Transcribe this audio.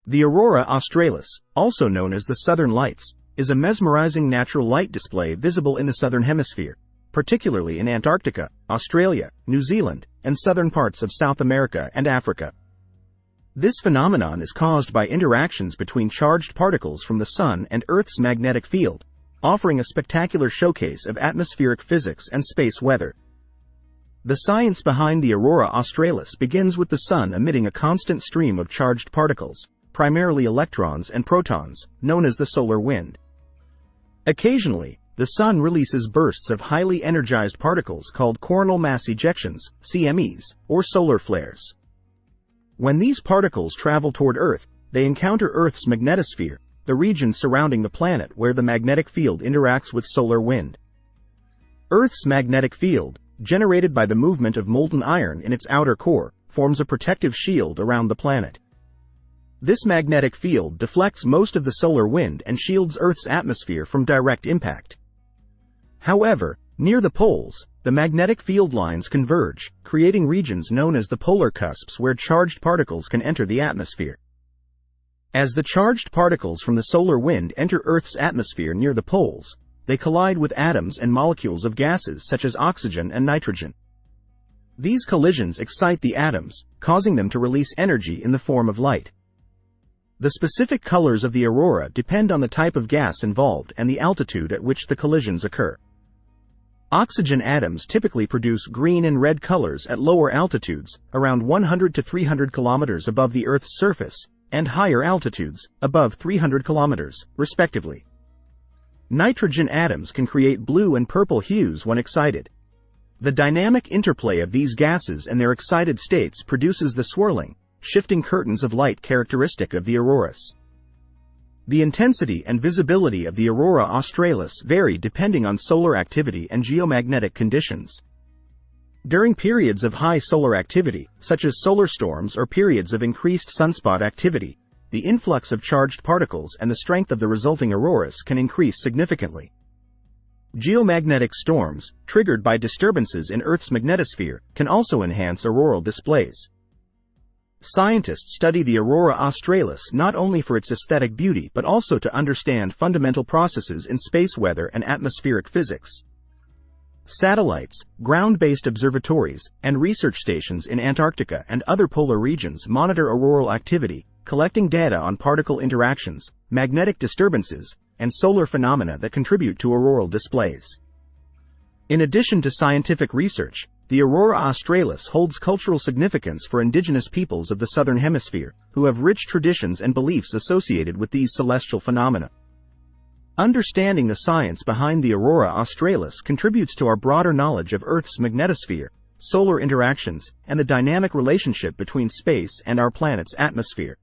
The Aurora Australis, also known as the Southern Lights, is a mesmerizing natural light display visible in the Southern Hemisphere, particularly in Antarctica, Australia, New Zealand, and southern parts of South America and Africa. This phenomenon is caused by interactions between charged particles from the Sun and Earth's magnetic field, offering a spectacular showcase of atmospheric physics and space weather. The science behind the Aurora Australis begins with the Sun emitting a constant stream of charged particles, primarily electrons and protons, known as the solar wind. Occasionally, the Sun releases bursts of highly energized particles called coronal mass ejections, CMEs, or solar flares. When these particles travel toward Earth, they encounter Earth's magnetosphere, the region surrounding the planet where the magnetic field interacts with solar wind. Earth's magnetic field, generated by the movement of molten iron in its outer core, forms a protective shield around the planet. This magnetic field deflects most of the solar wind and shields Earth's atmosphere from direct impact. However, near the poles, the magnetic field lines converge, creating regions known as the polar cusps where charged particles can enter the atmosphere. As the charged particles from the solar wind enter Earth's atmosphere near the poles, they collide with atoms and molecules of gases such as oxygen and nitrogen. These collisions excite the atoms, causing them to release energy in the form of light. The specific colors of the aurora depend on the type of gas involved and the altitude at which the collisions occur. Oxygen atoms typically produce green and red colors at lower altitudes, around 100 to 300 kilometers above the Earth's surface, and higher altitudes, above 300 kilometers, respectively. Nitrogen atoms can create blue and purple hues when excited. The dynamic interplay of these gases and their excited states produces the swirling, shifting curtains of light characteristic of the auroras. The intensity and visibility of the Aurora Australis vary depending on solar activity and geomagnetic conditions. During periods of high solar activity, such as solar storms or periods of increased sunspot activity, the influx of charged particles and the strength of the resulting auroras can increase significantly. Geomagnetic storms, triggered by disturbances in Earth's magnetosphere, can also enhance auroral displays. Scientists study the Aurora Australis not only for its aesthetic beauty but also to understand fundamental processes in space weather and atmospheric physics. Satellites, ground-based observatories, and research stations in Antarctica and other polar regions monitor auroral activity, collecting data on particle interactions, magnetic disturbances, and solar phenomena that contribute to auroral displays. In addition to scientific research, the Aurora Australis holds cultural significance for indigenous peoples of the Southern Hemisphere, who have rich traditions and beliefs associated with these celestial phenomena. Understanding the science behind the Aurora Australis contributes to our broader knowledge of Earth's magnetosphere, solar interactions, and the dynamic relationship between space and our planet's atmosphere.